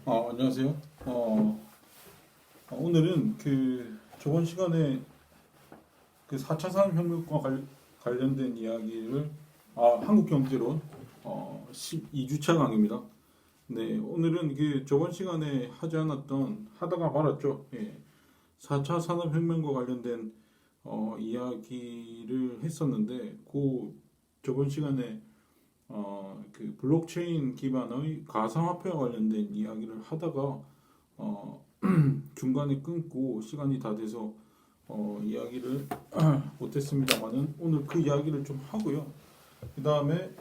안녕하세요. 오늘은 저번 시간에 4차 산업혁명과 관련된 이야기를 한국경제론 12주차 강의입니다. 네, 오늘은 저번 시간에 하지 않았던 하다가 말았죠. 4차 산업혁명과 관련된 이야기를 했었는데 저번 시간에 블록체인 기반의 가상화폐와 관련된 이야기를 하다가 중간에 끊고 시간이 다 돼서 이야기를 못했습니다만은 오늘 그 이야기를 좀 하고요. 그 다음에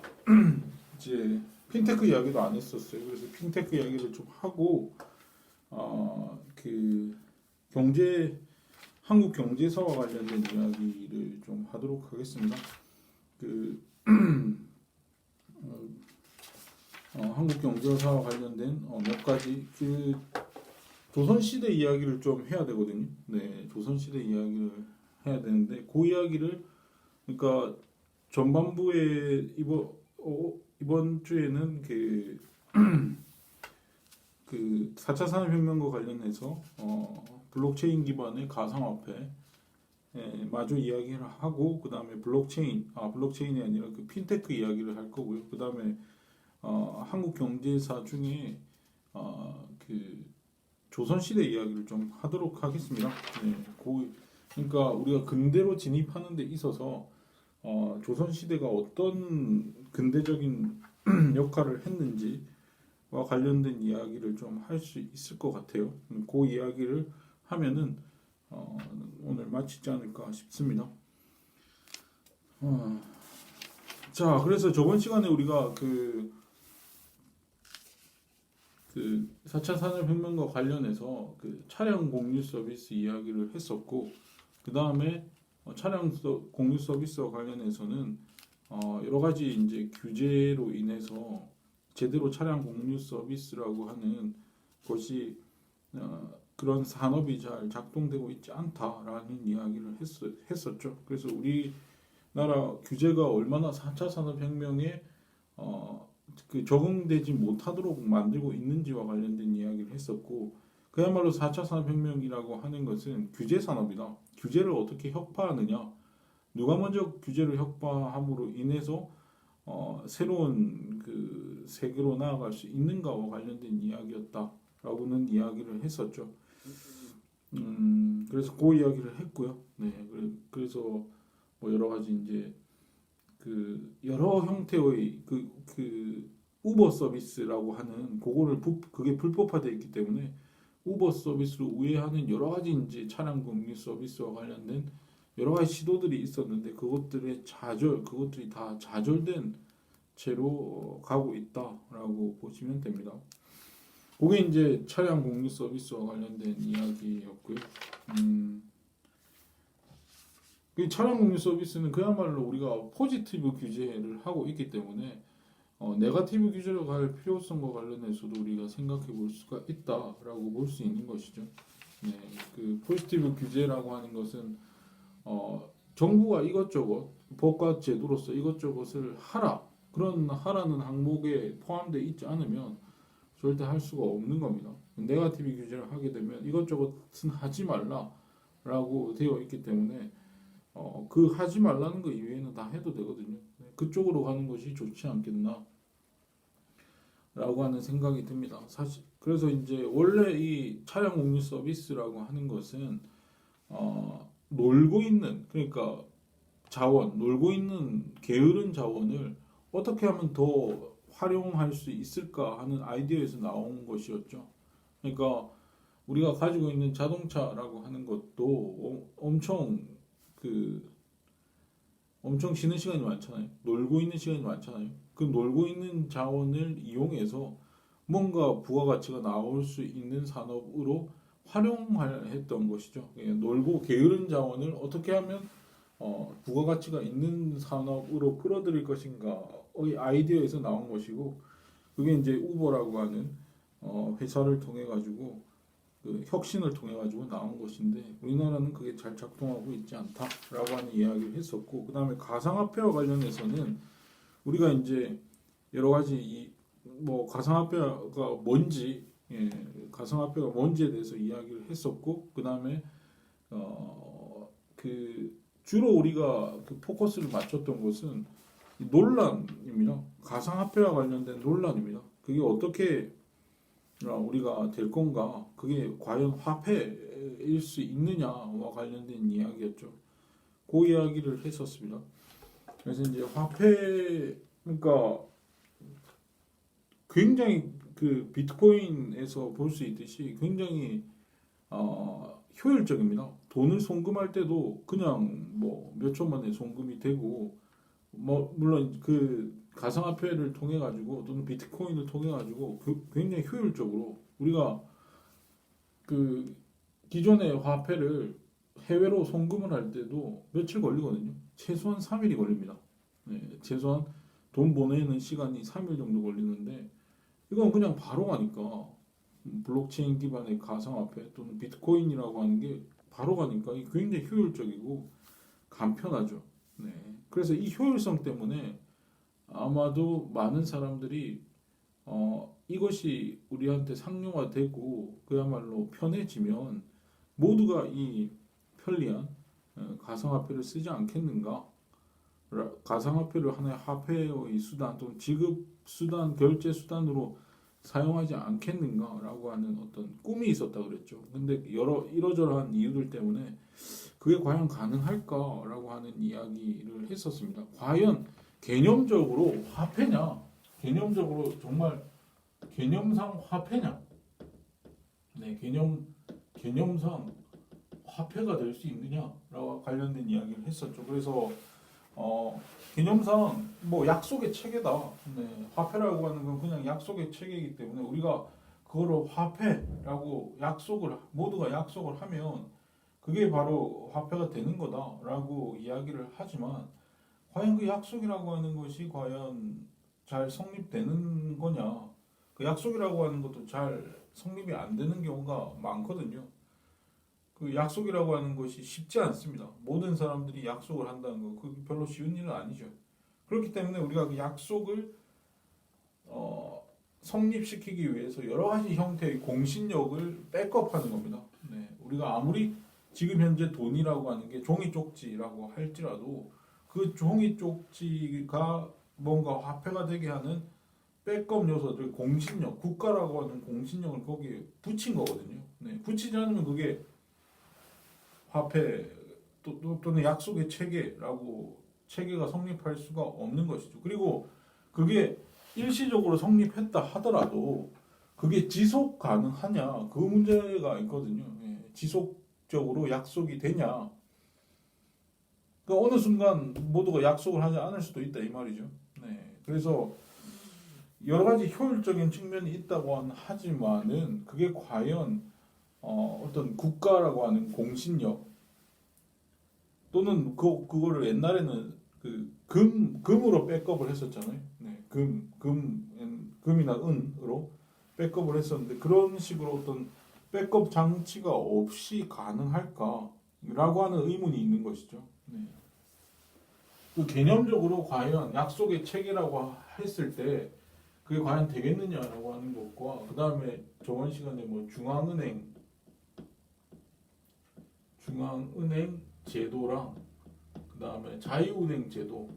이제 핀테크 이야기도 안 했었어요. 그래서 핀테크 이야기를 좀 하고 그 경제 한국 경제사와 관련된 이야기를 좀 하도록 하겠습니다. 그 한국 경제사와 관련된 몇 가지 조선시대 이야기를 좀 해야 되거든요. 네, 조선시대 이야기를 해야 되는데 그 이야기를 그러니까 전반부에 이번 주에는 그 4차 산업혁명과 관련해서 블록체인 기반의 가상화폐 마저 이야기를 하고 그 다음에 블록체인이 아니라 그 핀테크 이야기를 할 거고요. 그 다음에 한국 경제사 중에 그 조선시대 이야기를 좀 하도록 하겠습니다. 네, 그러니까 우리가 근대로 진입하는 데 있어서 조선시대가 어떤 근대적인 역할을 했는지와 관련된 이야기를 좀 할 수 있을 것 같아요. 그 이야기를 하면은 오늘 마치지 않을까 싶습니다. 자, 그래서 저번 시간에 우리가 그 4차 산업혁명과 관련해서 차량 공유 서비스 이야기를 했었고, 그 다음에 공유 서비스와 관련해서는 여러 가지 이제 규제로 인해서 제대로 차량 공유 서비스라고 하는 것이 그런 산업이 잘 작동되고 있지 않다라는 이야기를 했었죠. 그래서 우리나라 규제가 얼마나 4차 산업혁명에 적응되지 못하도록 만들고 있는지와 관련된 이야기를 했었고, 그야말로 4차 산업혁명이라고 하는 것은 규제 산업이다. 규제를 어떻게 혁파하느냐, 누가 먼저 규제를 혁파함으로 인해서 새로운 세계로 나아갈 수 있는가와 관련된 이야기였다라고는 이야기를 했었죠. 그래서 그 이야기를 했고요. 네, 그래서 뭐 여러 가지 이제 여러 형태의 우버 서비스라고 하는 그게 불법화되어 있기 때문에 우버 서비스로 우회하는 여러 가지 이제 차량 공유 서비스와 관련된 여러 가지 시도들이 있었는데 그것들이 다 좌절된 채로 가고 있다라고 보시면 됩니다. 그게 이제 차량 공유 서비스와 관련된 이야기였고요. 그 차량 공유 서비스는 그야말로 우리가 포지티브 규제를 하고 있기 때문에 네거티브 규제로 갈 필요성과 관련해서도 우리가 생각해 볼 수가 있다라고 볼 수 있는 것이죠. 네, 그 포지티브 규제라고 하는 것은 정부가 이것저것 법과 제도로서 이것저것을 그런 하라는 항목에 포함되어 있지 않으면 절대 할 수가 없는 겁니다. 네거티브 규제를 하게 되면 이것저것은 하지 말라라고 되어 있기 때문에 하지 말라는 거 이외에는 다 해도 되거든요. 그쪽으로 가는 것이 좋지 않겠나 라고 하는 생각이 듭니다. 사실 그래서 이제 원래 이 차량 공유 서비스라고 하는 것은 그러니까 놀고 있는 게으른 자원을 어떻게 하면 더 활용할 수 있을까 하는 아이디어에서 나온 것이었죠. 그러니까 우리가 가지고 있는 자동차라고 하는 것도 엄청 쉬는 시간이 많잖아요. 놀고 있는 시간이 많잖아요. 그 놀고 있는 자원을 이용해서 뭔가 부가가치가 나올 수 있는 산업으로 활용했던 것이죠. 놀고 게으른 자원을 어떻게 하면 부가가치가 있는 산업으로 끌어들일 것인가의 아이디어에서 나온 것이고, 그게 이제 우버라고 하는 회사를 통해 가지고 혁신을 통해 가지고 나온 것인데, 우리나라는 그게 잘 작동하고 있지 않다라고 하는 이야기를 했었고, 그 다음에 가상화폐와 관련해서는 우리가 이제 여러 가지 뭐 가상화폐가 뭔지 예, 가상화폐가 뭔지에 대해서 이야기를 했었고, 그 다음에 그 주로 우리가 그 포커스를 맞췄던 것은 이 논란입니다. 가상화폐와 관련된 논란입니다. 그게 어떻게 우리가 될 건가? 그게 과연 화폐일 수 있느냐와 관련된 이야기였죠. 그 이야기를 했었습니다. 그래서 이제 화폐, 그러니까 굉장히 그 비트코인에서 볼 수 있듯이 굉장히 효율적입니다. 돈을 송금할 때도 그냥 뭐 몇 초만에 송금이 되고, 뭐 물론 그 가상화폐를 통해 가지고 또는 비트코인을 통해 가지고 굉장히 효율적으로 우리가 그 기존의 화폐를 해외로 송금을 할 때도 며칠 걸리거든요. 최소한 3일이 걸립니다. 네, 최소한 돈 보내는 시간이 3일 정도 걸리는데 이건 그냥 바로 가니까 블록체인 기반의 가상화폐 또는 비트코인이라고 하는 게 바로 가니까 이게 굉장히 효율적이고 간편하죠. 네. 그래서 이 효율성 때문에 아마도 많은 사람들이 이것이 우리한테 상용화되고 그야말로 편해지면 모두가 이 편리한 가상화폐를 쓰지 않겠는가? 가상화폐를 하나의 화폐의 수단 또는 지급 수단, 결제 수단으로 사용하지 않겠는가라고 하는 어떤 꿈이 있었다 그랬죠. 근데 여러 이러저러한 이유들 때문에 그게 과연 가능할까라고 하는 이야기를 했었습니다. 과연 개념적으로 화폐냐? 개념적으로 정말 개념상 화폐냐? 네, 개념상 화폐가 될 수 있느냐라고 관련된 이야기를 했었죠. 그래서 개념상 뭐 약속의 체계다. 네, 화폐라고 하는 건 그냥 약속의 체계이기 때문에 우리가 그거를 화폐라고 모두가 약속을 하면 그게 바로 화폐가 되는 거다라고 이야기를 하지만 과연 그 약속이라고 하는 것이 과연 잘 성립되는 거냐? 그 약속이라고 하는 것도 잘 성립이 안 되는 경우가 많거든요. 그 약속이라고 하는 것이 쉽지 않습니다. 모든 사람들이 약속을 한다는 거, 그 별로 쉬운 일은 아니죠. 그렇기 때문에 우리가 그 약속을 성립시키기 위해서 여러 가지 형태의 공신력을 백업하는 겁니다. 네, 우리가 아무리 지금 현재 돈이라고 하는 게 종이 쪽지라고 할지라도 그 종이 쪽지가 뭔가 화폐가 되게 하는 백업 요소들, 공신력, 국가라고 하는 공신력을 거기에 붙인 거거든요. 네, 붙이지 않으면 그게 화폐 또는 약속의 체계가 성립할 수가 없는 것이죠. 그리고 그게 일시적으로 성립했다 하더라도 그게 지속 가능하냐 그 문제가 있거든요. 예, 지속적으로 약속이 되냐. 그러니까 어느 순간 모두가 약속을 하지 않을 수도 있다 이 말이죠. 네, 그래서 여러 가지 효율적인 측면이 있다고 하지만은 그게 과연 어떤 국가라고 하는 공신력 또는 그거를 옛날에는 금으로 백업을 했었잖아요. 네, 금이나 은으로 백업을 했었는데 그런 식으로 어떤 백업 장치가 없이 가능할까라고 하는 의문이 있는 것이죠. 네. 그 개념적으로 과연 약속의 체계라고 했을 때 그게 과연 되겠느냐라고 하는 것과 그 다음에 저번 시간에 뭐 중앙은행 제도랑 그 다음에 자유은행 제도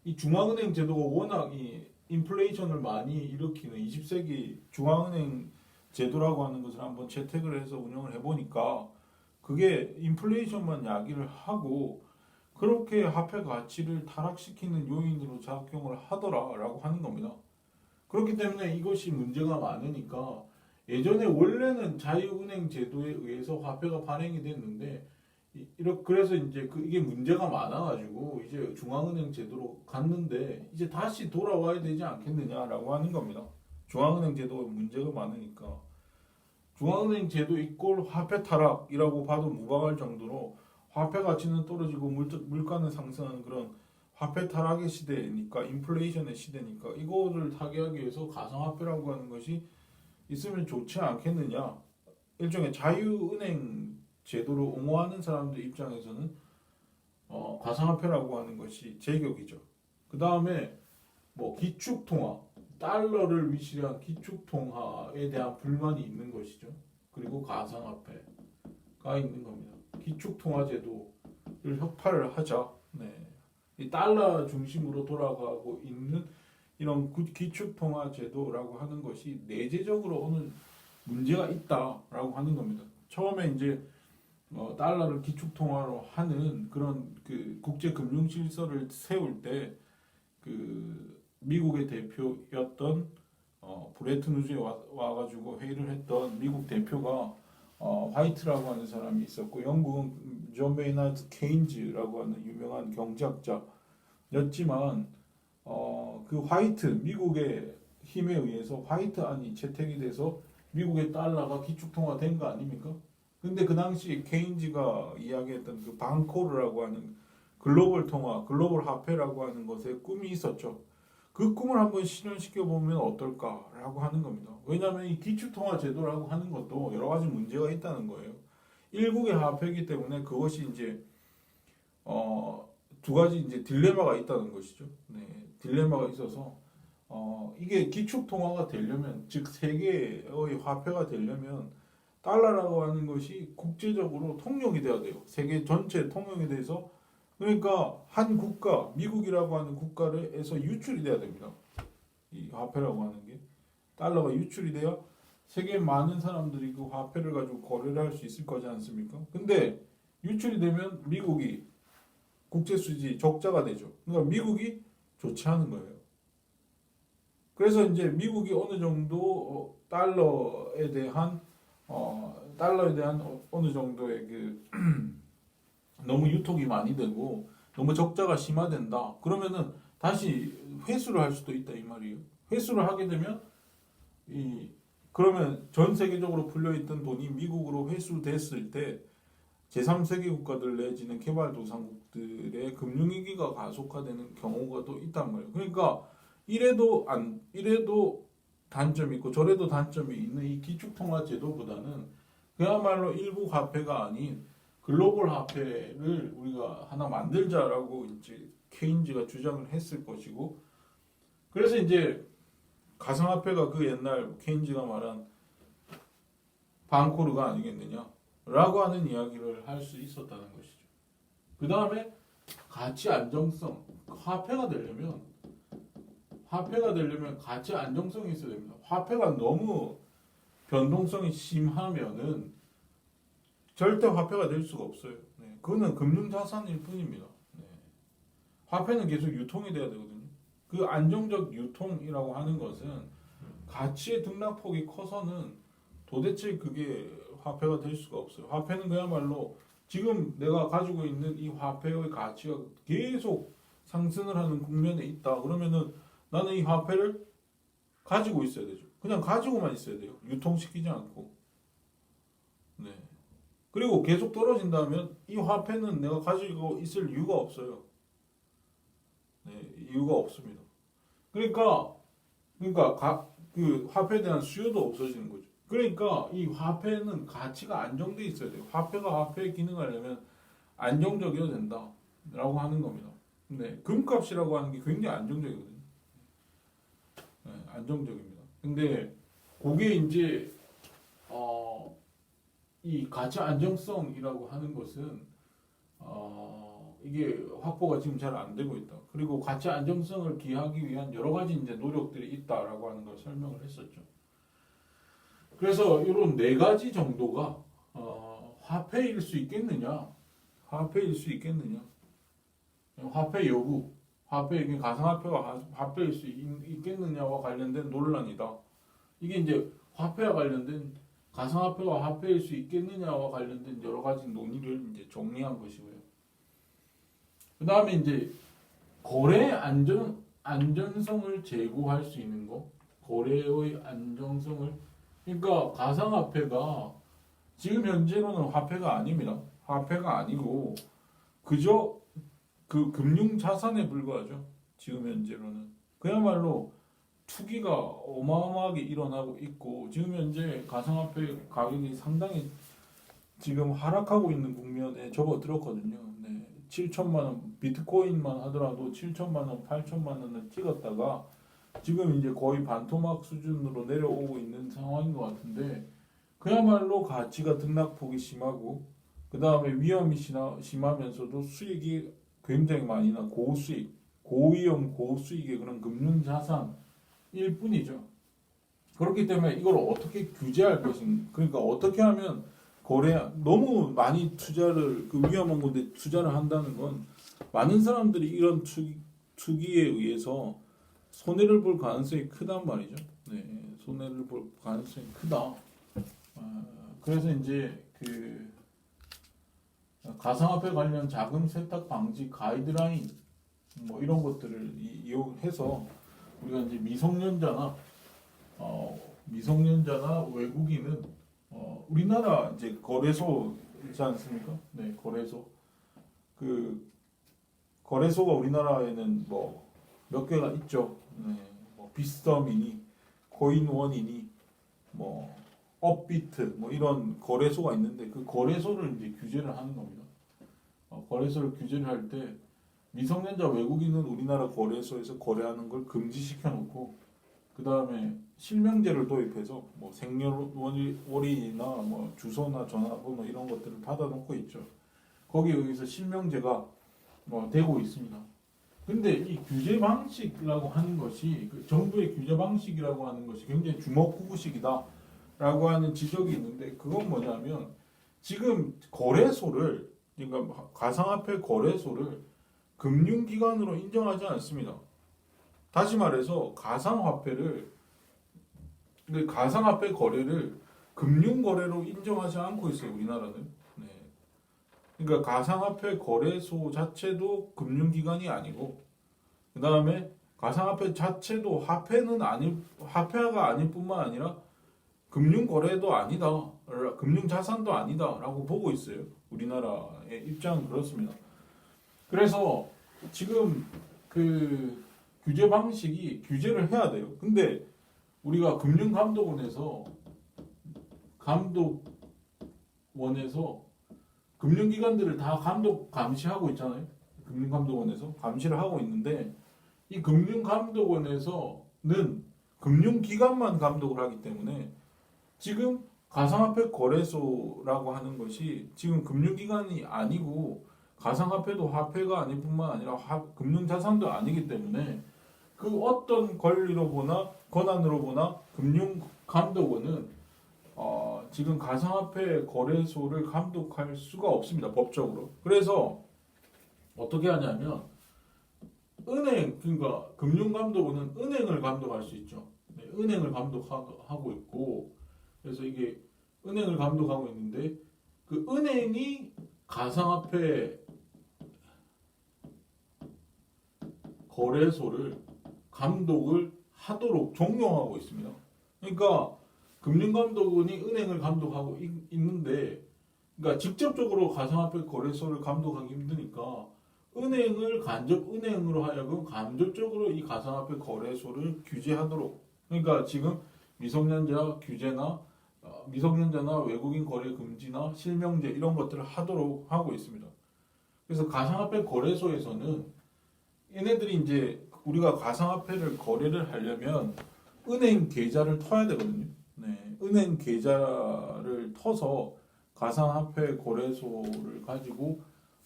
이 중앙은행 제도가 워낙 이 인플레이션을 많이 일으키는 20세기 중앙은행 제도라고 하는 것을 한번 채택을 해서 운영을 해보니까 그게 인플레이션만 야기를 하고 그렇게 화폐 가치를 타락시키는 요인으로 작용을 하더라라고 하는 겁니다. 그렇기 때문에 이것이 문제가 많으니까 예전에 원래는 자유은행 제도에 의해서 화폐가 발행이 됐는데 그래서 이제 이게 문제가 많아가지고 이제 중앙은행 제도로 갔는데 이제 다시 돌아와야 되지 않겠느냐라고 하는 겁니다. 중앙은행 제도가 문제가 많으니까 중앙은행 제도 이꼴 화폐 타락이라고 봐도 무방할 정도로 화폐 가치는 떨어지고 물가는 상승하는 그런 화폐 타락의 시대니까 인플레이션의 시대니까 이거를 타개하기 위해서 가상화폐라고 하는 것이 있으면 좋지 않겠느냐. 일종의 자유은행 제도를 옹호하는 사람들 입장에서는 가상화폐라고 하는 것이 제격이죠. 그 다음에 뭐 기축통화, 달러를 위시한 기축통화에 대한 불만이 있는 것이죠. 그리고 가상화폐가 있는 겁니다. 기축통화제도를 혁파를 하자. 네. 이 달러 중심으로 돌아가고 있는 이런 기축통화제도라고 하는 것이 내재적으로 어느 문제가 있다라고 하는 겁니다. 처음에 이제 달러를 기축통화로 하는 그런 그 국제금융질서를 세울 때 그 미국의 대표였던 브레튼 우즈에 와가지고 회의를 했던 미국 대표가 화이트라고 하는 사람이 있었고, 영국은 존 메이나드 케인즈라고 하는 유명한 경제학자였지만 그 화이트 미국의 힘에 의해서 화이트 안이 채택이 돼서 미국의 달러가 기축통화된 거 아닙니까? 근데 그 당시 케인즈가 이야기했던 그 방코르라고 하는 글로벌 통화, 글로벌 화폐라고 하는 것에 꿈이 있었죠. 그 꿈을 한번 실현시켜 보면 어떨까라고 하는 겁니다. 왜냐하면 이 기축통화 제도라고 하는 것도 여러 가지 문제가 있다는 거예요. 일국의 화폐이기 때문에 그것이 이제 두 가지 이제 딜레마가 있다는 것이죠. 네, 딜레마가 있어서 이게 기축통화가 되려면, 즉 세계의 화폐가 되려면 달러라고 하는 것이 국제적으로 통용이 돼야 돼요. 세계 전체 통용이 돼서, 그러니까 한 국가, 미국이라고 하는 국가에서 유출이 돼야 됩니다. 이 화폐라고 하는 게 달러가 유출이 돼야 세계 많은 사람들이 그 화폐를 가지고 거래를 할 수 있을 거지 않습니까? 근데 유출이 되면 미국이 국제 수지 적자가 되죠. 그러니까 미국이 좋지 않은 거예요. 그래서 이제 미국이 어느 정도 달러에 대한 어느 정도의 그 너무 유통이 많이 되고 너무 적자가 심화된다. 그러면은 다시 회수를 할 수도 있다 이 말이에요. 회수를 하게 되면 그러면 전 세계적으로 풀려 있던 돈이 미국으로 회수됐을 때 제3세계 국가들 내지는 개발도상국들의 금융위기가 가속화되는 경우가 또 있단 말이에요. 그러니까 이래도 단점이 있고 저래도 단점이 있는 이 기축통화 제도보다는 그야말로 일부 화폐가 아닌 글로벌 화폐를 우리가 하나 만들자라고 이제 케인즈가 주장을 했을 것이고, 그래서 이제 가상화폐가 그 옛날 케인즈가 말한 방코르가 아니겠느냐라고 하는 이야기를 할 수 있었다는 것이죠. 그 다음에 가치 안정성, 화폐가 되려면 가치 안정성이 있어야 됩니다. 화폐가 너무 변동성이 심하면은 절대 화폐가 될 수가 없어요. 네. 그거는 금융자산일 뿐입니다. 네. 화폐는 계속 유통이 돼야 되거든요. 그 안정적 유통이라고 하는 것은 가치의 등락폭이 커서는 도대체 그게 화폐가 될 수가 없어요. 화폐는 그야말로 지금 내가 가지고 있는 이 화폐의 가치가 계속 상승을 하는 국면에 있다. 그러면은 나는 이 화폐를 가지고 있어야 되죠. 그냥 가지고만 있어야 돼요. 유통시키지 않고. 네. 그리고 계속 떨어진다면 이 화폐는 내가 가지고 있을 이유가 없어요. 네, 이유가 없습니다. 그러니까 그 화폐에 대한 수요도 없어지는 거죠. 그러니까 이 화폐는 가치가 안정돼 있어야 돼요. 화폐가 화폐의 기능을 하려면 안정적이어야 된다라고 하는 겁니다. 네, 금값이라고 하는 게 굉장히 안정적이거든요. 네, 안정적입니다. 근데 그게 이제 이 가치 안정성이라고 하는 것은 이게 확보가 지금 잘 안 되고 있다. 그리고 가치 안정성을 기하기 위한 여러 가지 이제 노력들이 있다라고 하는 걸 설명을 했었죠. 그래서 이런 네 가지 정도가 화폐일 수 있겠느냐, 화폐일 수 있겠느냐, 화폐 여부, 가상화폐가 화폐일 수 있겠느냐와 관련된 논란이다. 이게 이제 화폐와 관련된 가상화폐가 화폐일 수 있겠느냐와 관련된 여러 가지 논의를 이제 정리한 것이고요. 그 다음에 이제 거래 안전성을 제고할 수 있는 거, 거래의 안정성을, 그러니까 가상화폐가 지금 현재로는 화폐가 아닙니다. 화폐가 아니고 그저 그 금융자산에 불과하죠. 지금 현재로는 그야말로 투기가 어마어마하게 일어나고 있고, 지금 현재 가상화폐 가격이 상당히 지금 하락하고 있는 국면에 접어들었거든요. 네. 7천만 원, 비트코인만 하더라도 7천만 원, 8천만 원을 찍었다가 지금 이제 거의 반토막 수준으로 내려오고 있는 상황인 것 같은데 그야말로 가치가 등락폭이 심하고 그 다음에 위험이 심하면서도 수익이 굉장히 많이 나 고수익, 고위험, 고수익의 그런 금융자산일 뿐이죠. 그렇기 때문에 이걸 어떻게 규제할 것인가? 그러니까 어떻게 하면 거래 너무 많이 투자를 그 위험한 건데 투자를 한다는 건 많은 사람들이 이런 투기에 의해서 손해를 볼 가능성이 크단 말이죠. 네, 손해를 볼 가능성이 크다. 그래서 이제 그 가상화폐 관련 자금 세탁 방지 가이드라인 뭐 이런 것들을 이용해서 우리가 이제 미성년자나 외국인은 우리나라 이제 거래소 있지 않습니까? 네, 거래소 그 거래소가 우리나라에는 뭐 몇 개가 있죠. 네, 뭐 비스덤이니 코인원이니 뭐 업비트 뭐 이런 거래소가 있는데 그 거래소를 이제 규제를 하는 겁니다. 거래소를 규제를 할 때 미성년자 외국인은 우리나라 거래소에서 거래하는 걸 금지시켜 놓고 그 다음에 실명제를 도입해서 뭐 생년월일이나 뭐 주소나 전화번호 이런 것들을 받아놓고 있죠. 거기에 의해서 실명제가 되고 있습니다. 근데 이 규제 방식이라고 하는 것이 그 정부의 규제 방식이라고 하는 것이 굉장히 주먹구구식이다라고 하는 지적이 있는데 그건 뭐냐면 지금 거래소를 그러니까 가상화폐 거래소를 금융기관으로 인정하지 않습니다. 다시 말해서 가상화폐 거래를 금융거래로 인정하지 않고 있어요. 우리나라는. 네. 그러니까 가상화폐 거래소 자체도 금융기관이 아니고 그 다음에 가상화폐 자체도 화폐가 아닐 뿐만 아니라 금융거래도 아니다. 금융자산도 아니다라고 보고 있어요. 우리나라의 입장은 그렇습니다. 그래서 지금 그 규제 방식이 규제를 해야 돼요. 근데 우리가 감독원에서 금융기관들을 다 감시하고 있잖아요. 금융감독원에서 감시를 하고 있는데 이 금융감독원에서는 금융기관만 감독을 하기 때문에 지금 가상화폐 거래소라고 하는 것이 지금 금융기관이 아니고 가상화폐도 화폐가 아닐 뿐만 아니라 금융자산도 아니기 때문에 그 어떤 권리로 보나 권한으로 보나 금융감독원은 지금 가상화폐 거래소를 감독할 수가 없습니다. 법적으로. 그래서 어떻게 하냐면 그러니까 금융감독원은 은행을 감독할 수 있죠. 네, 은행을 감독하고 있고 그래서 이게 은행을 감독하고 있는데 그 은행이 가상화폐 거래소를 감독을 하도록 종용하고 있습니다. 그러니까 금융감독원이 은행을 감독하고 있는데 그러니까 직접적으로 가상화폐 거래소를 감독하기 힘드니까 은행으로 하여금 간접적으로 이 가상화폐 거래소를 규제하도록 그러니까 지금 미성년자나 외국인 거래 금지나 실명제 이런 것들을 하도록 하고 있습니다. 그래서 가상화폐 거래소에서는 얘네들이 이제 우리가 가상화폐를 거래를 하려면 은행 계좌를 터야 되거든요. 네, 은행 계좌를 터서 가상화폐 거래소를 가지고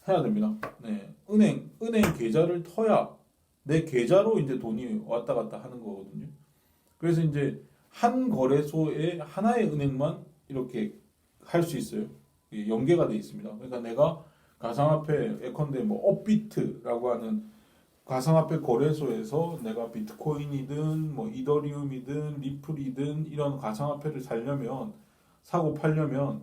해야 됩니다. 네, 은행 계좌를 터야 내 계좌로 이제 돈이 왔다 갔다 하는 거거든요. 그래서 이제 한 거래소에 하나의 은행만 이렇게 할 수 있어요. 연계가 돼 있습니다. 그러니까 내가 가상화폐 예컨대 뭐 업비트라고 하는 가상화폐 거래소에서 내가 비트코인이든 뭐 이더리움이든 리플이든 이런 가상화폐를 사고 팔려면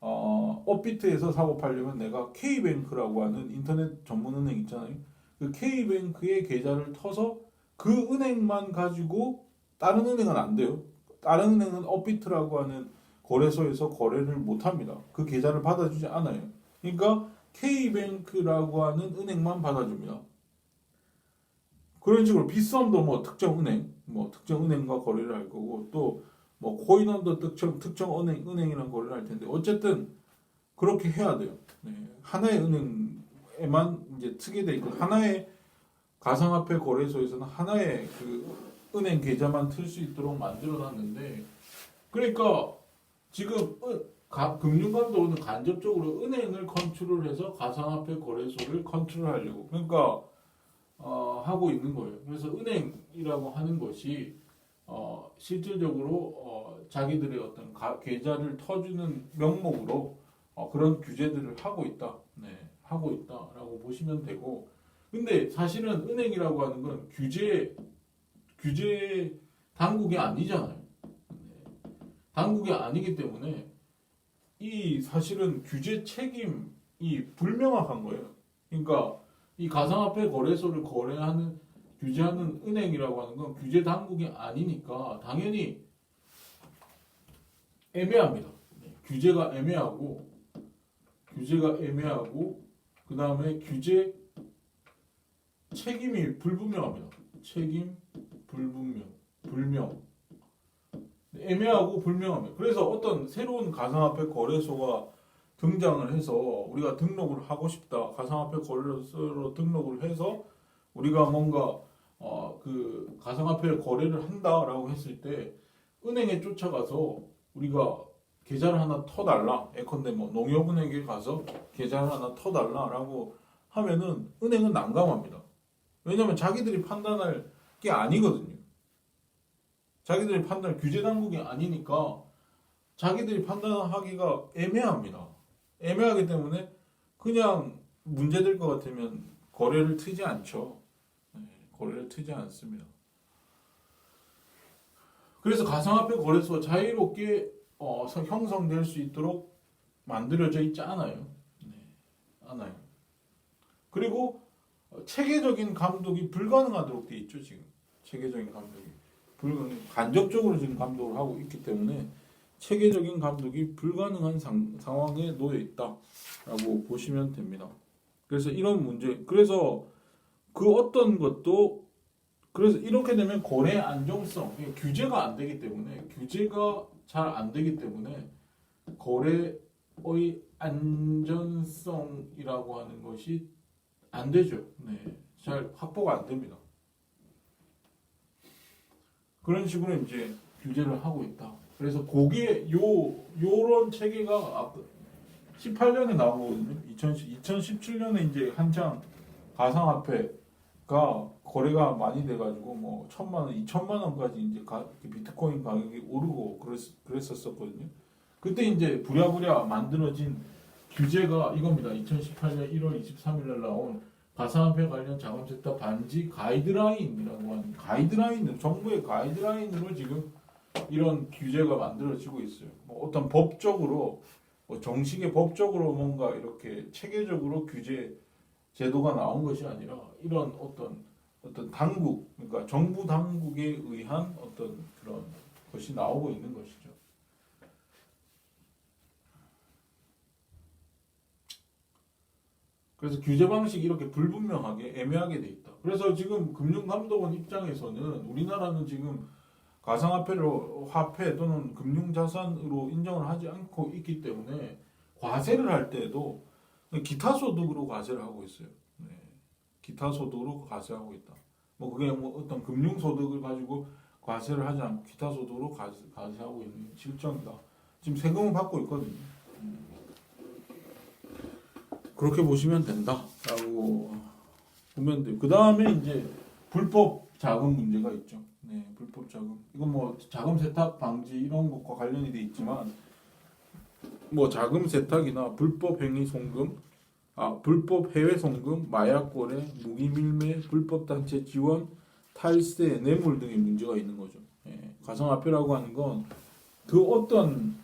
업비트에서 사고 팔려면 내가 K뱅크라고 하는 인터넷 전문 은행 있잖아요. 그 K뱅크의 계좌를 터서 그 은행만 가지고 다른 은행은 안 돼요. 다른 은행은 업비트라고 하는 거래소에서 거래를 못 합니다. 그 계좌를 받아주지 않아요. 그러니까 K뱅크라고 하는 은행만 받아줍니다. 그런 식으로 비썸도 뭐 특정 은행과 거래를 할 거고 또 뭐 코인원도 특정 은행이랑 거래를 할 텐데 어쨌든 그렇게 해야 돼요. 네. 하나의 은행에만 이제 트게 돼 있고 하나의 가상화폐 거래소에서는 하나의 그 은행 계좌만 틀 수 있도록 만들어놨는데, 그러니까 지금 금융감독원은 간접적으로 은행을 컨트롤해서 가상화폐 거래소를 컨트롤하려고 그러니까 하고 있는 거예요. 그래서 은행이라고 하는 것이 실질적으로 자기들의 어떤 계좌를 터주는 명목으로 그런 규제들을 하고 있다. 네, 하고 있다라고 보시면 되고, 근데 사실은 은행이라고 하는 건 규제 당국이 아니잖아요. 네, 당국이 아니기 때문에 이 사실은 규제 책임이 불명확한 거예요. 그러니까 이 가상화폐 거래소를 규제하는 은행이라고 하는 건 규제 당국이 아니니까 당연히 애매합니다. 규제가 애매하고 그 다음에 규제 책임이 불분명합니다. 책임 불명 애매하고 불명합니다. 그래서 어떤 새로운 가상화폐 거래소가 등장을 해서 우리가 등록을 하고 싶다. 가상화폐 거래소로 등록을 해서 우리가 뭔가 그 가상화폐 거래를 한다라고 했을 때 은행에 쫓아가서 우리가 계좌를 하나 터달라. 예컨대 뭐 농협은행에 가서 계좌를 하나 터달라라고 하면은 은행은 난감합니다. 왜냐하면 자기들이 판단할 게 아니거든요. 자기들이 규제 당국이 아니니까 자기들이 판단하기가 애매합니다. 애매하기 때문에 그냥 문제될 것 같으면 거래를 트지 않죠. 네, 거래를 트지 않습니다. 그래서 가상화폐 거래소가 자유롭게 형성될 수 있도록 만들어져 있지 않아요. 네, 않아요. 그리고 체계적인 감독이 불가능하도록 돼 있죠. 지금 체계적인 감독이 간접적으로 지금 감독을 하고 있기 때문에 체계적인 감독이 불가능한 상황에 놓여 있다라고 보시면 됩니다. 그래서 이런 문제, 그래서 그 어떤 것도 그래서 이렇게 되면 거래 안정성, 규제가 안 되기 때문에 규제가 잘 안 되기 때문에 거래의 안전성이라고 하는 것이 안 되죠. 네, 잘 확보가 안 됩니다. 그런 식으로 이제 규제를 하고 있다. 그래서 그게 요런 체계가 18년에 나오거든요. 2017년에 이제 한창 가상화폐가 거래가 많이 돼가지고 뭐 1,000만 원, 2,000만 원까지 이제 비트코인 가격이 오르고 그랬었거든요. 그때 이제 부랴부랴 만들어진 규제가 이겁니다. 2018년 1월 23일 날 나온 가상화폐 관련 자금 세탁 반지 가이드라인이라고 하는 정부의 가이드라인으로 지금 이런 규제가 만들어지고 있어요. 뭐 어떤 법적으로 정식의 법적으로 뭔가 이렇게 체계적으로 규제 제도가 나온 것이 아니라 이런 어떤 당국, 그러니까 정부 당국에 의한 어떤 그런 것이 나오고 있는 것이죠. 그래서 규제 방식이 이렇게 불분명하게 애매하게 돼 있다. 그래서 지금 금융감독원 입장에서는 우리나라는 지금 화폐 또는 금융자산으로 인정을 하지 않고 있기 때문에 과세를 할 때도 기타 소득으로 과세를 하고 있어요. 네. 기타 소득으로 과세하고 있다. 뭐 그게 뭐 어떤 금융 소득을 가지고 과세를 하지 않고 기타 소득으로 과세하고 있는 실정이다. 지금 세금을 받고 있거든요. 그렇게 보시면 된다라고 보면 돼요. 그 다음에 이제 불법 자금 문제가 있죠. 네, 불법 자금. 이건 뭐 자금 세탁 방지 이런 것과 관련이 돼 있지만 뭐 자금 세탁이나 불법 행위 송금, 불법 해외 송금, 마약 거래, 무기 밀매, 불법 단체 지원, 탈세, 뇌물 등의 문제가 있는 거죠. 예, 가상화폐라고 하는 건 그 어떤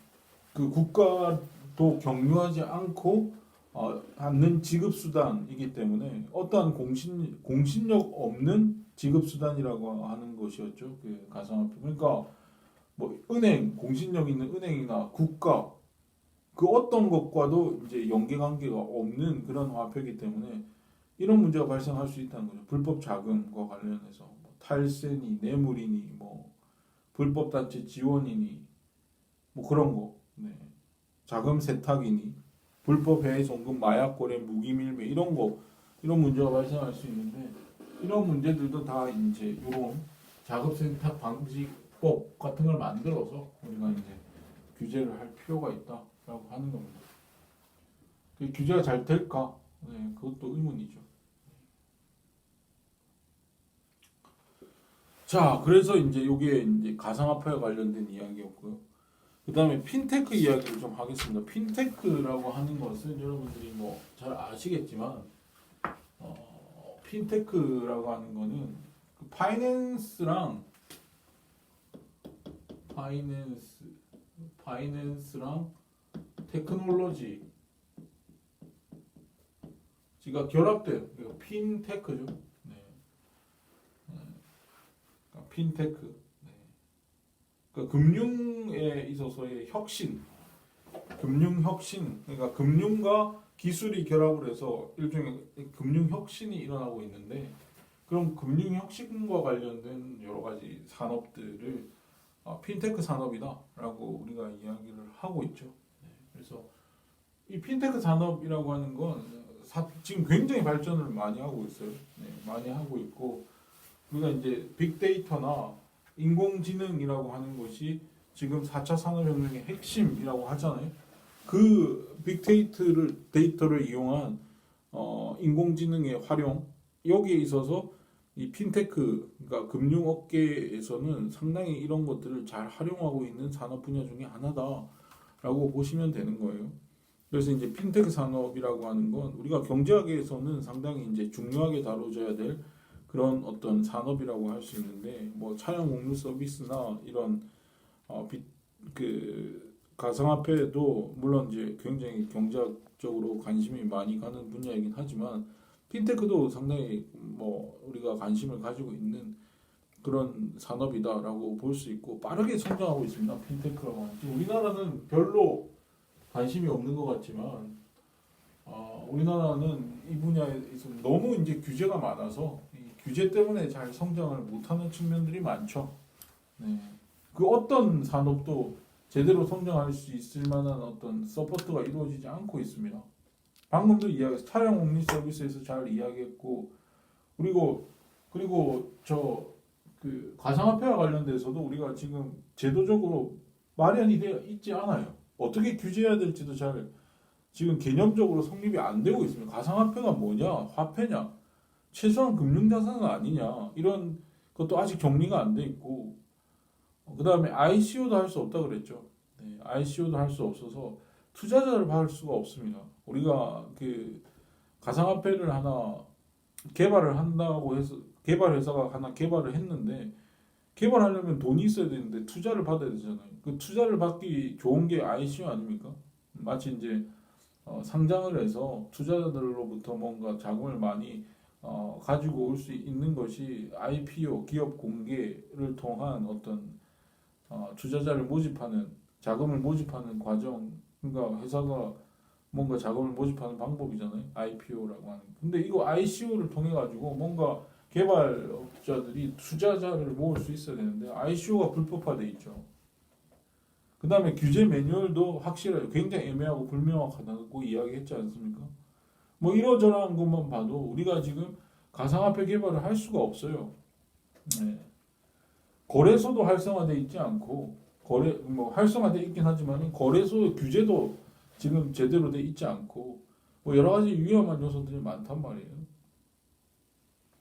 그 국가도 경유하지 않는 지급 수단이기 때문에 어떠한 공신력 없는 지급 수단이라고 하는 것이었죠. 그 가상화폐. 그러니까 뭐 은행, 공신력 있는 은행이나 국가 그 어떤 것과도 이제 연계관계가 없는 그런 화폐이기 때문에 이런 문제가 발생할 수 있다는 거죠. 불법 자금과 관련해서 뭐 탈세니, 뇌물이니, 뭐 불법 단체 지원이니, 뭐 그런 거, 네. 자금 세탁이니, 불법 해외 송금, 마약 거래, 무기 밀매 이런 문제가 발생할 수 있는데 이런 문제들도 다 이제 이런 자금세탁 방지법 같은 걸 만들어서 우리가 이제 규제를 할 필요가 있다라고 하는 겁니다. 그 규제가 잘 될까? 네, 그것도 의문이죠. 자, 그래서 이제 이게 이제 가상화폐와 관련된 이야기였고요. 그 다음에 핀테크 이야기를 좀 하겠습니다. 핀테크라고 하는 것은 여러분들이 뭐 잘 아시겠지만, 핀테크라고 하는 거는 그 파이낸스랑 테크놀로지가 결합돼요. 그러니까 핀테크죠. 네. 그러니까 핀테크. 네. 그러니까 금융에 있어서의 금융 혁신, 그러니까 금융과 기술이 결합을 해서 일종의 금융 혁신이 일어나고 있는데, 그럼 금융 혁신과 관련된 여러 가지 산업들을 핀테크 산업이다라고 우리가 이야기를 하고 있죠. 네, 그래서 이 핀테크 산업이라고 하는 건 지금 굉장히 발전을 많이 하고 있어요. 네, 많이 하고 있고, 우리가 이제 빅데이터나 인공지능이라고 하는 것이 지금 4차 산업혁명의 핵심이라고 하잖아요. 그 빅데이터를 이용한 인공지능의 활용, 여기에 있어서 이 핀테크, 그러니까 금융업계에서는 상당히 이런 것들을 잘 활용하고 있는 산업 분야 중에 하나다라고 보시면 되는 거예요. 그래서 이제 핀테크 산업이라고 하는 건 우리가 경제학에서는 상당히 이제 중요하게 다뤄져야 될 그런 어떤 산업이라고 할 수 있는데, 뭐 차량 공유 서비스나 이런 그 가상화폐도 물론 이제 굉장히 경제학적으로 관심이 많이 가는 분야이긴 하지만, 핀테크도 상당히 뭐 우리가 관심을 가지고 있는 그런 산업이다라고 볼 수 있고, 빠르게 성장하고 있습니다. 핀테크라고 하는. 지금 우리나라는 별로 관심이 없는 것 같지만, 우리나라는 이 분야에 있어서 너무 이제 규제가 많아서 이 규제 때문에 잘 성장을 못하는 측면들이 많죠. 네. 그 어떤 산업도 제대로 성장할 수 있을 만한 어떤 서포트가 이루어지지 않고 있습니다. 방금도 이야기했어요. 차량 옥리 서비스에서 잘 이야기했고, 그리고 그 가상화폐와 관련돼서도 우리가 지금 제도적으로 마련이 되어 있지 않아요. 어떻게 규제해야 될지도 잘 지금 개념적으로 성립이 안 되고 있습니다. 가상화폐가 뭐냐, 화폐냐, 최소한 금융자산은 아니냐, 이런 것도 아직 정리가 안 돼 있고, 그 다음에 ICO도 할 수 없다 그랬죠. 네, ICO도 할 수 없어서 투자자를 받을 수가 없습니다. 우리가 그 가상화폐를 하나 개발을 한다고 해서 개발 회사가 하나 개발을 했는데, 개발하려면 돈이 있어야 되는데 투자를 받아야 되잖아요. 그 투자를 받기 좋은 게 ICO 아닙니까? 마치 이제 상장을 해서 투자자들로부터 뭔가 자금을 많이 가지고 올 수 있는 것이 IPO, 기업 공개를 통한 어떤 투자자를 모집하는, 자금을 모집하는 과정, 그러니까 회사가 뭔가 자금을 모집하는 방법이잖아요. IPO라고 하는. 근데 이거 ICO를 통해 가지고 뭔가 개발업자들이 투자자를 모을 수 있어야 되는데 ICO가 불법화돼 있죠. 그 다음에 규제 매뉴얼도 확실하게 굉장히 애매하고 불명확하다고 이야기했지 않습니까? 뭐 이러저러한 것만 봐도 우리가 지금 가상화폐 개발을 할 수가 없어요. 네. 거래소도 활성화돼 있지 않고, 활성화돼 있긴 하지만 거래소 규제도 지금 제대로 돼 있지 않고, 뭐 여러 가지 위험한 요소들이 많단 말이에요.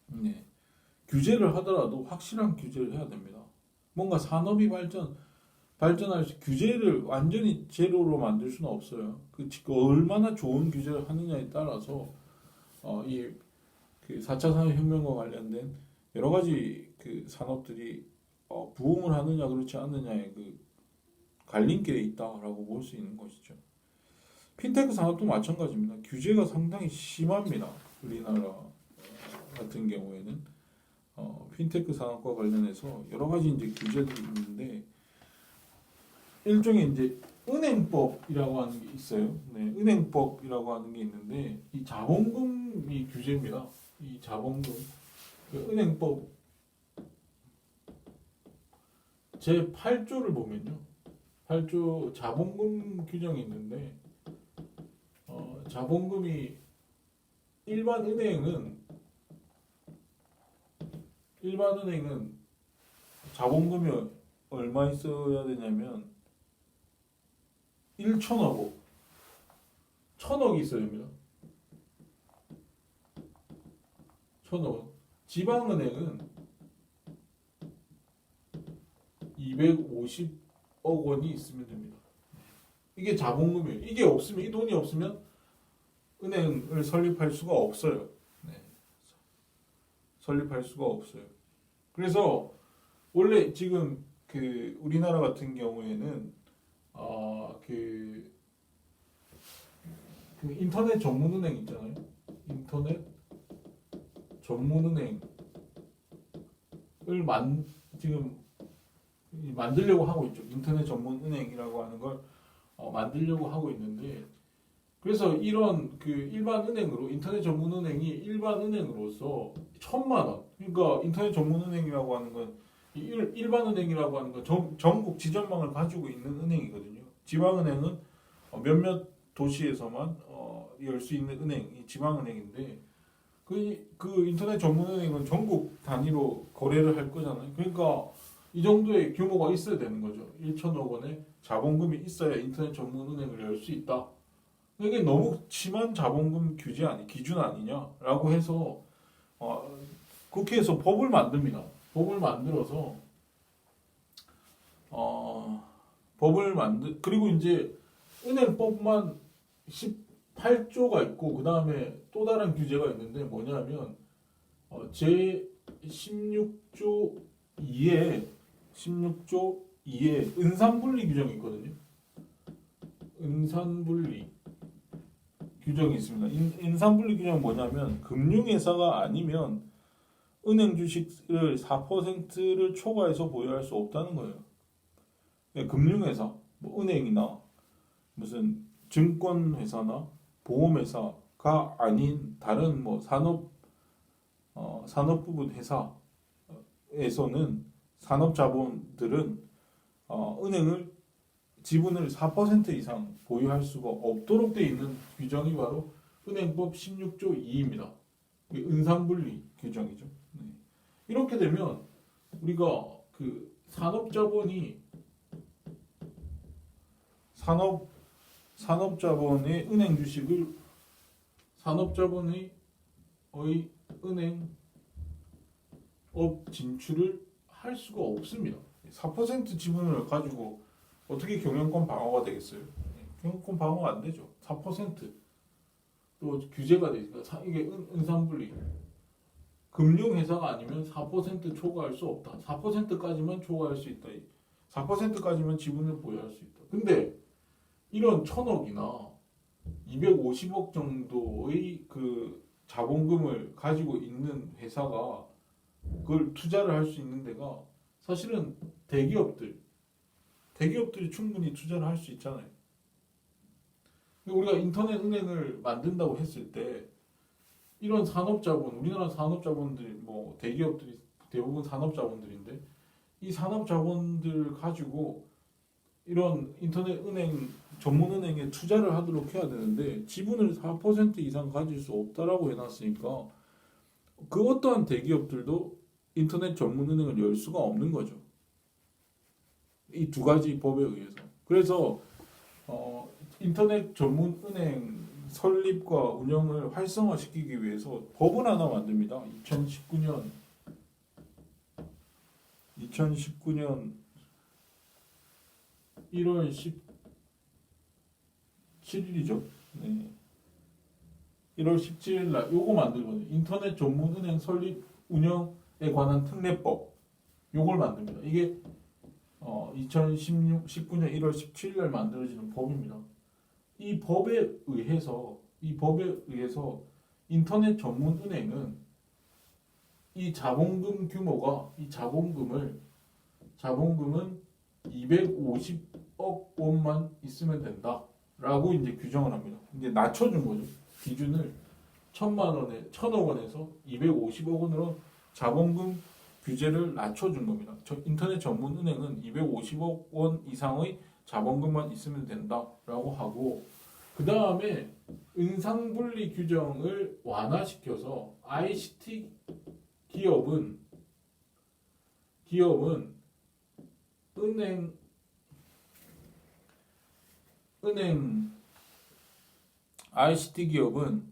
네. 규제를 하더라도 확실한 규제를 해야 됩니다. 뭔가 산업이 발전할 수, 규제를 완전히 제로로 만들 수는 없어요. 그 얼마나 좋은 규제를 하느냐에 따라서 그 4차 산업혁명과 관련된 여러 가지 그 산업들이 부흥을 하느냐 그렇지 않느냐의 그 갈림길에 있다라고 볼 수 있는 것이죠. 핀테크 산업도 마찬가지입니다. 규제가 상당히 심합니다. 우리나라 같은 경우에는 핀테크 산업과 관련해서 여러 가지 이제 규제들이 있는데, 일종의 이제 은행법이라고 하는 게 있어요. 네, 은행법이라고 하는 게 있는데, 이 자본금이 규제입니다. 이 자본금, 그 은행법 제 8조를 보면요, 8조 자본금 규정이 있는데, 자본금이 일반 은행은 자본금이 얼마 있어야 되냐면 1천억, 1,000억이 있어야 됩니다. 1,000억. 지방은행은 250억 원이 있으면 됩니다. 이게 자본금이에요. 이게 없으면, 이 돈이 없으면 은행을 설립할 수가 없어요. 네. 설립할 수가 없어요. 그래서 원래 지금 그 우리나라 같은 경우에는 그 인터넷 전문은행 있잖아요. 인터넷 전문은행을 지금 만들려고 하고 있죠. 인터넷 전문은행이라고 하는 걸 만들려고 하고 있는데, 그래서 이런 그 일반 은행으로, 인터넷 전문은행이 일반 은행으로서 1,000만 원, 그러니까 인터넷 전문은행이라고 하는 건 일반 은행이라고 하는 건 전국 지점망을 가지고 있는 은행이거든요. 지방은행은 몇몇 도시에서만 열 수 있는 은행이 지방은행인데, 그 인터넷 전문은행은 전국 단위로 거래를 할 거잖아요. 그러니까 이 정도의 규모가 있어야 되는 거죠. 1천억 원의 자본금이 있어야 인터넷 전문은행을 열 수 있다. 이게 너무 심한 자본금 규제 기준 아니냐라고 해서 국회에서 법을 만듭니다. 법을 만들어서 그리고 이제 은행법만 18조가 있고, 그 다음에 또 다른 규제가 있는데 뭐냐면 제 16조 2에 은산분리 규정이 있거든요. 은산분리 규정이 있습니다. 인산분리 규정은 뭐냐면 금융회사가 아니면 은행 주식을 4%를 초과해서 보유할 수 없다는 거예요. 그러니까 금융회사, 뭐 은행이나 무슨 증권회사나 보험회사가 아닌 다른 뭐 산업 부분 회사에서는 산업자본들은 은행을 지분을 4% 이상 보유할 수가 없도록 되어 있는 규정이 바로 은행법 16조 2입니다. 은산분리 규정이죠. 네. 이렇게 되면 우리가 그 산업자본의 은행 주식을 산업자본의 은행업 진출을 할 수가 없습니다. 4% 지분을 가지고 어떻게 경영권 방어가 되겠어요? 경영권 방어가 안 되죠. 4%. 또 규제가 돼 있으니까 이게 은산분리. 금융회사가 아니면 4% 초과할 수 없다. 4%까지만 초과할 수 있다. 4%까지만 지분을 보유할 수 있다. 근데 이런 1,000억이나 250억 정도의 그 자본금을 가지고 있는 회사가 그걸 투자를 할 수 있는 데가 사실은 대기업들이 충분히 투자를 할 수 있잖아요. 우리가 인터넷 은행을 만든다고 했을 때 이런 산업자본, 우리나라 산업자본들이 뭐 대기업들이 대부분 산업자본들인데, 이 산업자본들 가지고 이런 인터넷 은행 전문은행에 투자를 하도록 해야 되는데 지분을 4% 이상 가질 수 없다라고 해놨으니까 그 어떠한 대기업들도 인터넷 전문은행을 열 수가 없는 거죠. 이 두 가지 법에 의해서. 그래서 인터넷 전문은행 설립과 운영을 활성화시키기 위해서 법을 하나 만듭니다. 2019년 1월 17일이죠. 네. 1월 17일 날 요거 만들거든요. 인터넷 전문은행 설립 운영에 관한 특례법. 요걸 만듭니다. 이게 2019년 1월 17일 날 만들어지는 법입니다. 이 법에 의해서 인터넷 전문은행은 이 자본금 규모가, 이 자본금은 250억 원만 있으면 된다라고 이제 규정을 합니다. 이제 낮춰준 거죠. 기준을 1,000억 원에서 250억 원으로 자본금 규제를 낮춰준 겁니다. 인터넷 전문은행은 250억 원 이상의 자본금만 있으면 된다라고 하고, 그 다음에 은산분리 규정을 완화시켜서 ICT 기업은 은행 ICT 기업은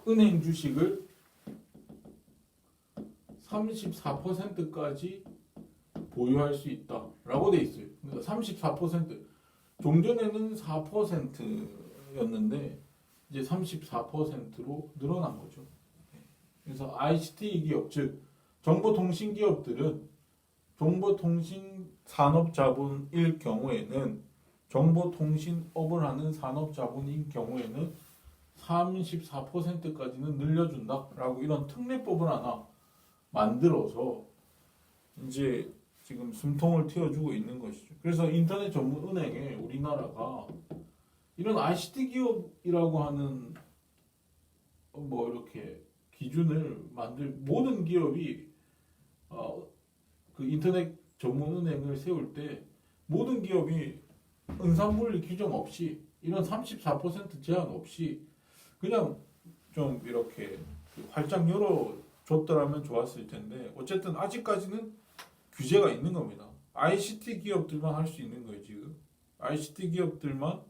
은행 주식을 34%까지 보유할 수 있다라고 돼 있어요. 그러니까 34%, 종전에는 4%였는데 이제 34%로 늘어난 거죠. 그래서 ICT 기업, 즉 정보통신 기업들은 정보통신 산업자본일 경우에는 정보통신업을 하는 산업자본인 경우에는 34%까지는 늘려준다라고 이런 특례법을 하나 만들어서 이제 지금 숨통을 틔워주고 있는 것이죠. 그래서 인터넷 전문 은행에 우리나라가 이런 ICT 기업이라고 하는 뭐 이렇게 기준을 만들 모든 기업이 그 인터넷 전문 은행을 세울 때 모든 기업이 은산분리 규정 없이 이런 34% 제한 없이 그냥 좀 이렇게 활짝 열어줬더라면 좋았을 텐데 어쨌든 아직까지는 규제가 있는 겁니다. ICT 기업들만 할 수 있는 거예요 지금. ICT 기업들만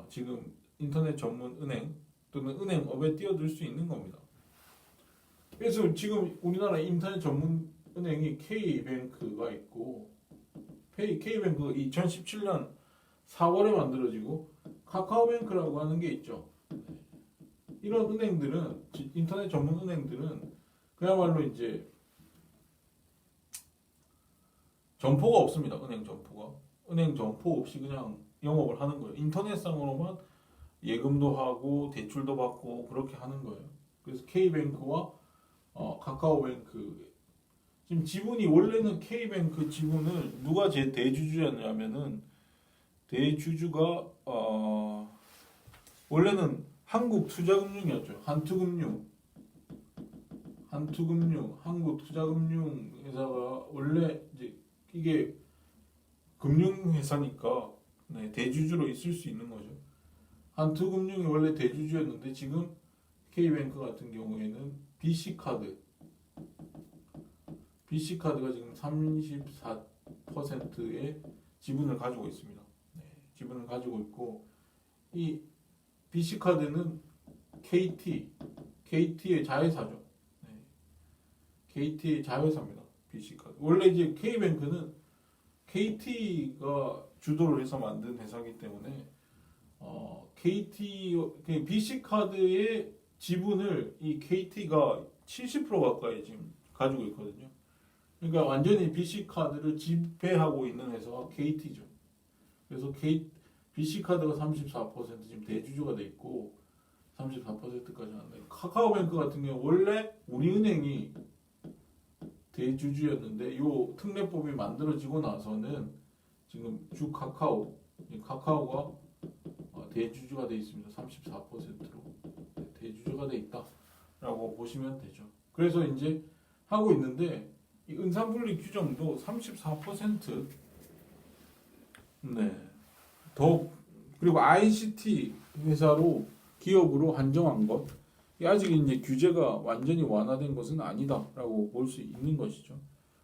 지금 인터넷 전문 은행 또는 은행업에 뛰어들 수 있는 겁니다. 그래서 지금 우리나라 인터넷 전문 은행이 K뱅크가 있고 K뱅크가 2017년 4월에 만들어지고 카카오뱅크라고 하는 게 있죠. 이런 은행들은 인터넷 전문 은행들은 그야말로 이제 점포가 없습니다. 은행 점포 없이 그냥 영업을 하는 거예요. 인터넷상으로만 예금도 하고 대출도 받고 그렇게 하는 거예요. 그래서 K뱅크와 카카오뱅크 지금 지분이 원래는 K뱅크 지분을 누가 제 대주주였냐면은 대주주가 원래는 한국투자금융이었죠. 한국투자금융 회사가 원래 이제 이게 금융회사니까 네, 대주주로 있을 수 있는 거죠. 한투금융이 원래 대주주였는데 지금 K뱅크 같은 경우에는 BC카드가 지금 34%의 지분을 가지고 있습니다. 네, 지분을 가지고 있고 이 BC카드는 KT의 자회사죠. 네, KT의 자회사입니다. BC카드. 원래 이제 K뱅크는 KT가 주도를 해서 만든 회사이기 때문에 BC카드의 지분을 이 KT가 70% 가까이 지금 가지고 있거든요. 그러니까 완전히 BC카드를 지배하고 있는 회사가 KT죠. 그래서 BC카드가 34% 지금 대주주가 돼 있고 34%까지 하는데 카카오뱅크 같은 경우 원래 우리은행이 대주주였는데 요 특례법이 만들어지고 나서는 지금 카카오가 대주주가 돼 있습니다. 34%로 대주주가 돼 있다라고 보시면 되죠. 그래서 이제 하고 있는데 이 은산분리 규정도 34% 네. 그리고 ICT 회사로 기업으로 한정한 것 아직 이제 규제가 완전히 완화된 것은 아니다라고 볼 수 있는 것이죠.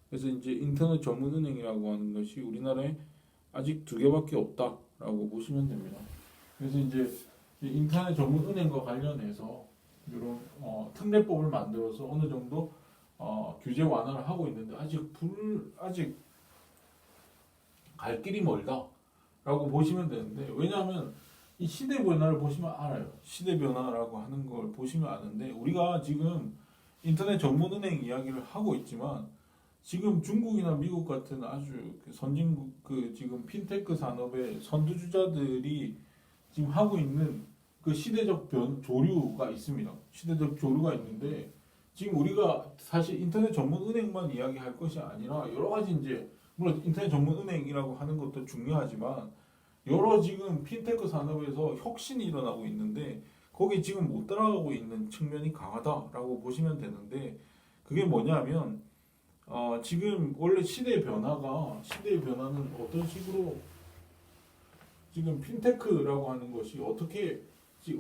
그래서 이제 인터넷 전문 은행이라고 하는 것이 우리나라에 아직 2개밖에 없다라고 보시면 됩니다. 그래서 이제 인터넷 전문 은행과 관련해서 이런 특례법을 만들어서 어느 정도 규제 완화를 하고 있는데 아직 갈 길이 멀다라고 보시면 되는데 왜냐하면 이 시대 변화를 보시면 알아요. 시대 변화라고 하는 걸 보시면 아는데 우리가 지금 인터넷 전문 은행 이야기를 하고 있지만 지금 중국이나 미국 같은 아주 선진국 지금 핀테크 산업의 선두주자들이 지금 하고 있는 그 시대적 조류가 있습니다. 시대적 조류가 있는데 지금 우리가 사실 인터넷 전문 은행만 이야기할 것이 아니라 여러 가지 이제 물론 인터넷 전문 은행이라고 하는 것도 중요하지만 여러 지금 핀테크 산업에서 혁신이 일어나고 있는데 거기 지금 못 따라가고 있는 측면이 강하다라고 보시면 되는데 그게 뭐냐면 지금 원래 시대의 변화는 어떤 식으로 지금 핀테크라고 하는 것이 어떻게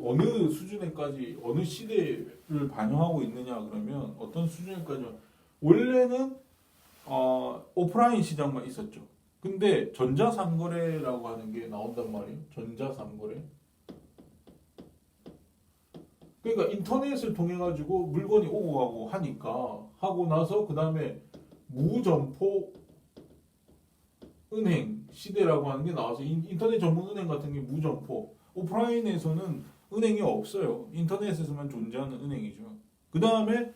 어느 수준에까지 어느 시대를 반영하고 있느냐 그러면 어떤 수준에까지 원래는 오프라인 시장만 있었죠. 근데 전자상거래라고 하는 게 나온단 말이에요. 전자상거래. 그러니까 인터넷을 통해 가지고 물건이 오고 가고 하니까 하고 나서 그 다음에 무점포 은행 시대라고 하는 게 나와서 인터넷 전문 은행 같은 게 무점포. 오프라인에서는 은행이 없어요. 인터넷에서만 존재하는 은행이죠. 그 다음에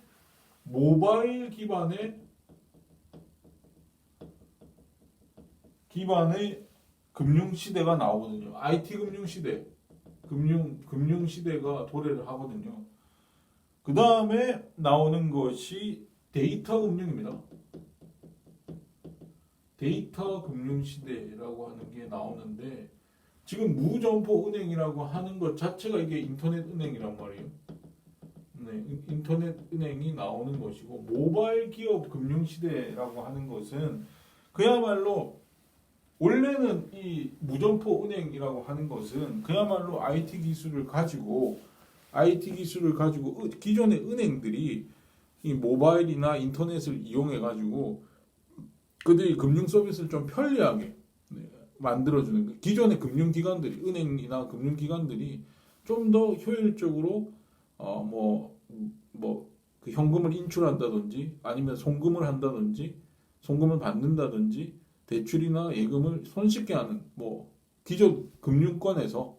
모바일 기반의 금융 시대가 나오거든요. IT 금융 시대, 금융 시대가 도래를 하거든요. 그 다음에 나오는 것이 데이터 금융입니다. 데이터 금융 시대라고 하는 게 나오는데 지금 무점포 은행이라고 하는 것 자체가 이게 인터넷 은행이란 말이에요. 네, 인터넷 은행이 나오는 것이고 모바일 기업 금융 시대라고 하는 것은 그야말로 원래는 이 무점포 은행이라고 하는 것은 그야말로 IT 기술을 가지고 기존의 은행들이 이 모바일이나 인터넷을 이용해 가지고 그들이 금융 서비스를 좀 편리하게 만들어주는 기존의 금융기관들이 은행이나 금융기관들이 좀 더 효율적으로 그 현금을 인출한다든지 아니면 송금을 받는다든지 대출이나 예금을 손쉽게 하는 기존 금융권에서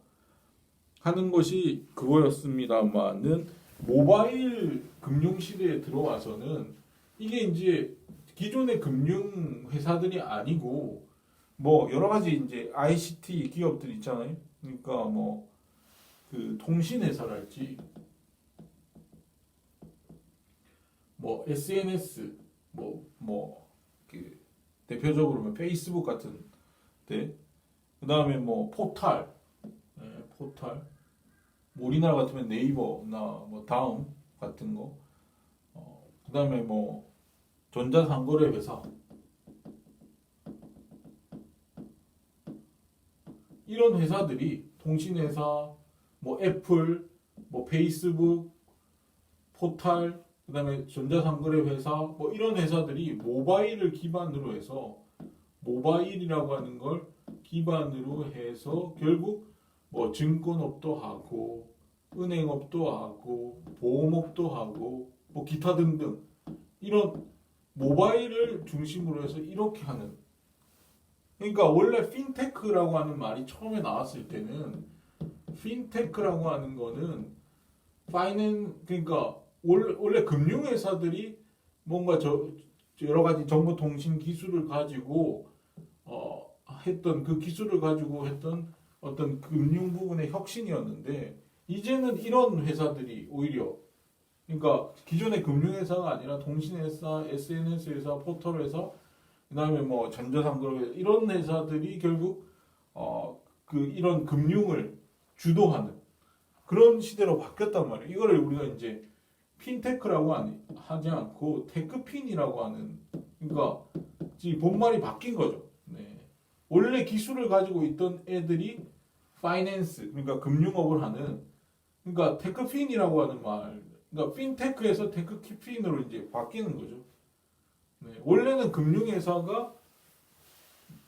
하는 것이 그거였습니다만은 모바일 금융 시대에 들어와서는 이게 이제 기존의 금융 회사들이 아니고 여러 가지 이제 ICT 기업들 있잖아요. 그러니까 그 통신 회사랄지 SNS 그 대표적으로 페이스북 같은 데 그다음에 포탈 포탈 우리나라 같으면 네이버나 다음 같은 거 그다음에 전자상거래 회사 이런 회사들이 통신회사 애플 페이스북 포탈 그다음에 전자상거래 회사 이런 회사들이 모바일을 기반으로 해서 모바일이라고 하는 걸 기반으로 해서 결국 증권업도 하고 은행업도 하고 보험업도 하고 기타 등등 이런 모바일을 중심으로 해서 이렇게 하는 그러니까 원래 핀테크라고 하는 말이 처음에 나왔을 때는 핀테크라고 하는 거는 그러니까 원래 금융회사들이 뭔가 여러 가지 정보통신 기술을 가지고 했던 그 기술을 가지고 했던 어떤 금융 부분의 혁신이었는데 이제는 이런 회사들이 오히려 그러니까 기존의 금융회사가 아니라 통신회사, SNS 회사, 포털 회사, 그다음에 전자상거래 회사 이런 회사들이 결국 이런 금융을 주도하는 그런 시대로 바뀌었단 말이에요. 이거를 우리가 이제 핀테크라고 하지 않고 테크핀이라고 하는 그러니까 본말이 바뀐 거죠. 네. 원래 기술을 가지고 있던 애들이 파이낸스 그러니까 금융업을 하는 그러니까 테크핀이라고 하는 말 그러니까 핀테크에서 테크핀으로 이제 바뀌는 거죠. 네. 원래는 금융회사가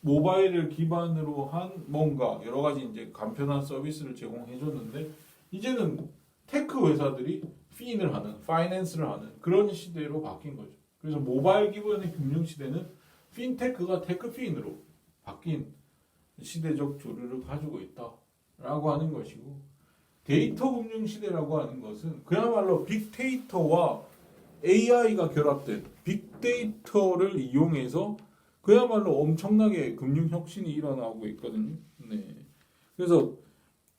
모바일을 기반으로 한 뭔가 여러 가지 이제 간편한 서비스를 제공해 줬는데 이제는 테크 회사들이 핀을 하는, 파이낸스를 하는 그런 시대로 바뀐 거죠. 그래서 모바일 기반의 금융 시대는 핀테크가 테크핀으로 바뀐 시대적 조류를 가지고 있다라고 하는 것이고 데이터 금융 시대라고 하는 것은 그야말로 빅데이터와 AI가 결합된 빅데이터를 이용해서 그야말로 엄청나게 금융 혁신이 일어나고 있거든요. 네. 그래서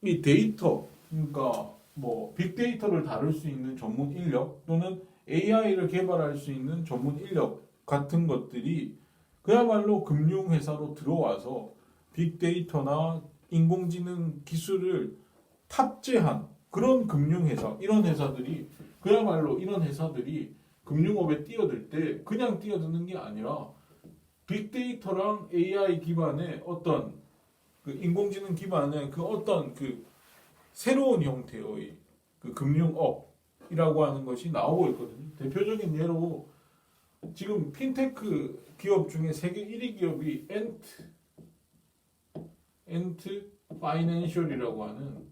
이 데이터 그러니까 빅데이터를 다룰 수 있는 전문 인력 또는 AI를 개발할 수 있는 전문 인력 같은 것들이 그야말로 금융회사로 들어와서 빅데이터나 인공지능 기술을 탑재한 그런 금융회사 이런 회사들이 그야말로 이런 회사들이 금융업에 뛰어들 때 그냥 뛰어드는 게 아니라 빅데이터랑 AI 기반의 어떤 그 인공지능 기반의 그 어떤 그 새로운 형태의 그 금융업이라고 하는 것이 나오고 있거든요. 대표적인 예로 지금 핀테크 기업 중에 세계 1위 기업이 엔트 파이낸셜이라고 하는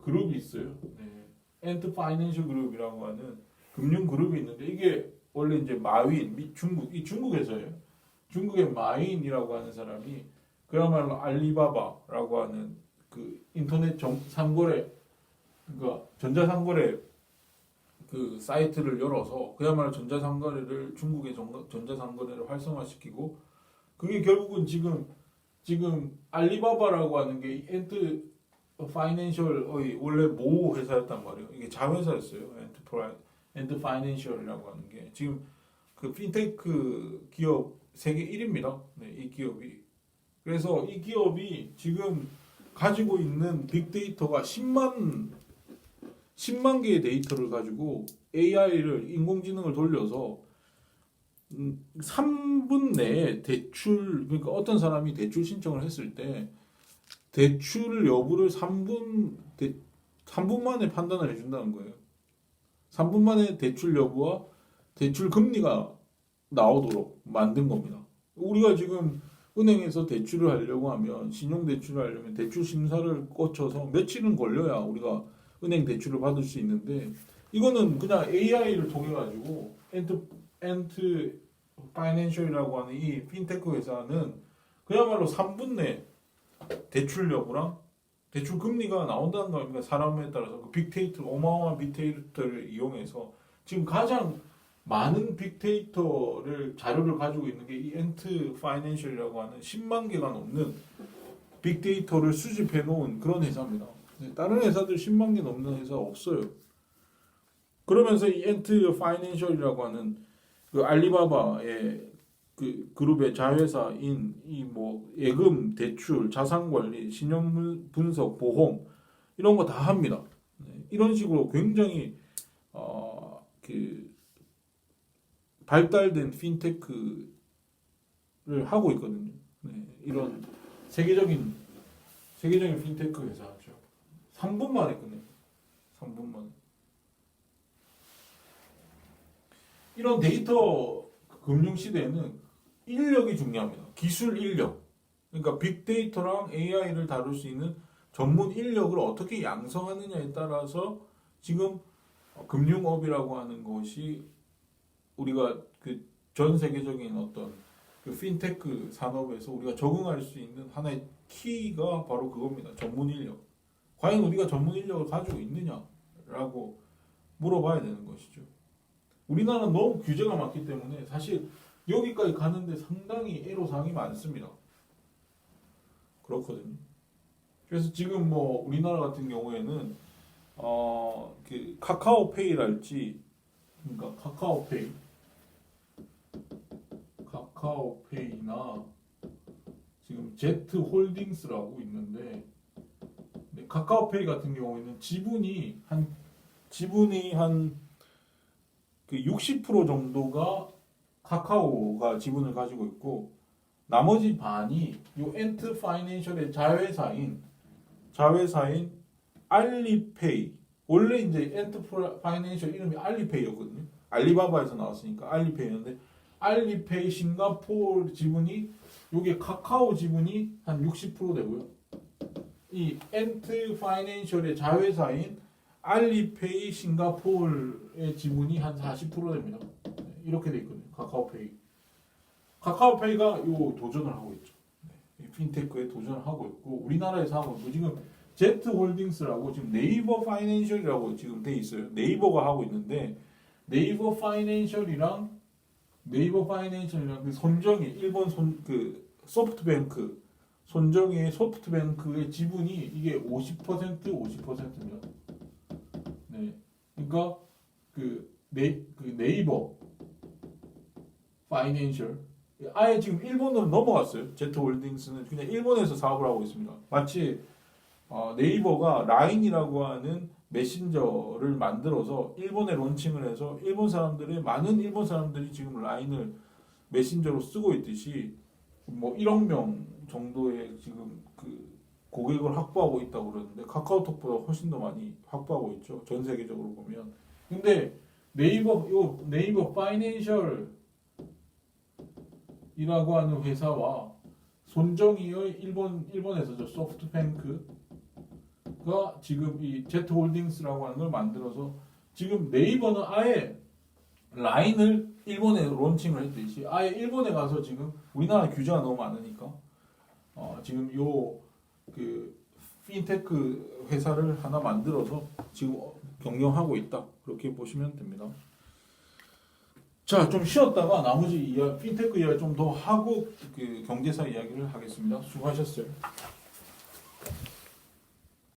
그룹이 있어요. 네. 엔트 파이낸셜 그룹이라고 하는 금융 그룹이 있는데 이게 원래 이제 마윈 중국에서예요. 중국의 마윈이라고 하는 사람이 그야말로 알리바바라고 하는 그 인터넷 상거래 그러니까 전자상거래 그 사이트를 열어서 그야말로 전자상거래를 중국의 전자상거래를 활성화시키고 그게 결국은 지금 알리바바라고 하는 게 엔트 파이낸셜의 원래 모 회사였단 말이에요. 이게 자회사였어요. 엔트 파이낸셜이라고 하는 게 지금 그 핀테크 기업 세계 1위입니다. 네, 이 기업이. 그래서 이 기업이 지금 가지고 있는 빅데이터가 10만 개의 데이터를 가지고 AI를 인공지능을 돌려서 3분 내에 대출 그러니까 어떤 사람이 대출 신청을 했을 때 대출 여부를 3분 만에 판단을 해준다는 거예요. 3분 만에 대출 여부와 대출 금리가 나오도록 만든 겁니다. 우리가 지금 은행에서 대출을 하려고 하면 신용 대출을 하려면 대출 심사를 거쳐서 며칠은 걸려야 우리가 은행 대출을 받을 수 있는데 이거는 그냥 AI를 통해 가지고 엔트 파이낸셜이라고 하는 이 핀테크 회사는 그야말로 3분 내에 대출 여부랑 대출 금리가 나온다는 거 아닙니까? 사람에 따라서 그 빅데이터 어마어마한 빅데이터를 이용해서 지금 가장 많은 빅데이터를 자료를 가지고 있는 게 이 엔트 파이낸셜이라고 하는 10만 개가 넘는 빅데이터를 수집해 놓은 그런 회사입니다. 다른 회사들 10만 개 넘는 회사 없어요. 그러면서 이 엔트 파이낸셜이라고 하는 그 알리바바의 그 그룹의 자회사인 이 뭐 예금, 대출, 자산 관리, 신용 분석, 보험 이런 거 다 합니다. 이런 식으로 굉장히 그 발달된 핀테크를 하고 있거든요. 네, 이런 세계적인 핀테크 회사죠. 3분 만에 끝내요. 3분 만에. 이런 데이터 금융 시대에는 인력이 중요합니다. 기술 인력. 그러니까 빅데이터랑 AI를 다룰 수 있는 전문 인력을 어떻게 양성하느냐에 따라서 지금 금융업이라고 하는 것이 우리가 그 전 세계적인 어떤 그 핀테크 산업에서 우리가 적응할 수 있는 하나의 키가 바로 그겁니다. 전문 인력. 과연 우리가 전문 인력을 가지고 있느냐라고 물어봐야 되는 것이죠. 우리나라는 너무 규제가 많기 때문에 사실 여기까지 가는데 상당히 애로사항이 많습니다. 그렇거든요. 그래서 지금 뭐 우리나라 같은 경우에는 그 카카오페이랄지 그러니까 카카오페이나 지금 제트홀딩스라고 있는데 카카오페이 같은 경우에는 지분이 한 그 60% 정도가 카카오가 지분을 가지고 있고 나머지 반이 요 엔트 파이낸셜의 자회사인 알리페이 원래 이제 엔트 파이낸셜 이름이 알리페이였거든요. 알리바바에서 나왔으니까 알리페이였는데 알리페이 싱가포르 지분이 요게 카카오 지분이 한 60% 되고요. 이 엔트 파이낸셜의 자회사인 알리페이 싱가포르의 지분이 한 40% 됩니다. 이렇게 돼 있거든요. 카카오페이가 요 도전을 하고 있죠. 핀테크에 도전을 하고 있고 우리나라에서 하고 있고 지금 제트홀딩스라고 지금 네이버 파이낸셜이라고 지금 돼 있어요. 네이버가 하고 있는데 네이버 파이낸셜이랑 그 손정희 일본 그 소프트뱅크 손정희의 소프트뱅크의 지분이 이게 50%입니다. 네, 그러니까 그 네이버 파이낸셜 아예 지금 일본으로 넘어갔어요. 제트홀딩스는 그냥 일본에서 사업을 하고 있습니다. 마치 네이버가 라인이라고 하는 메신저를 만들어서 일본에 론칭을 해서 많은 일본 사람들이 지금 라인을 메신저로 쓰고 있듯이 뭐 1억 명 정도의 지금 그 고객을 확보하고 있다고 그러는데 카카오톡보다 훨씬 더 많이 확보하고 있죠. 전 세계적으로 보면. 근데 네이버 파이낸셜이라고 하는 회사와 손정희의 일본에서 저 소프트뱅크가 지금 이 제트홀딩스라고 하는 걸 만들어서 지금 네이버는 아예 라인을 일본에 론칭을 했듯이 아예 일본에 가서 지금 우리나라 규제가 너무 많으니까 지금 그 핀테크 회사를 하나 만들어서 지금 경영하고 있다. 그렇게 보시면 됩니다. 자, 좀 쉬었다가 나머지 핀테크 이야기 좀 더 하고 그 경제사 이야기를 하겠습니다. 수고하셨어요.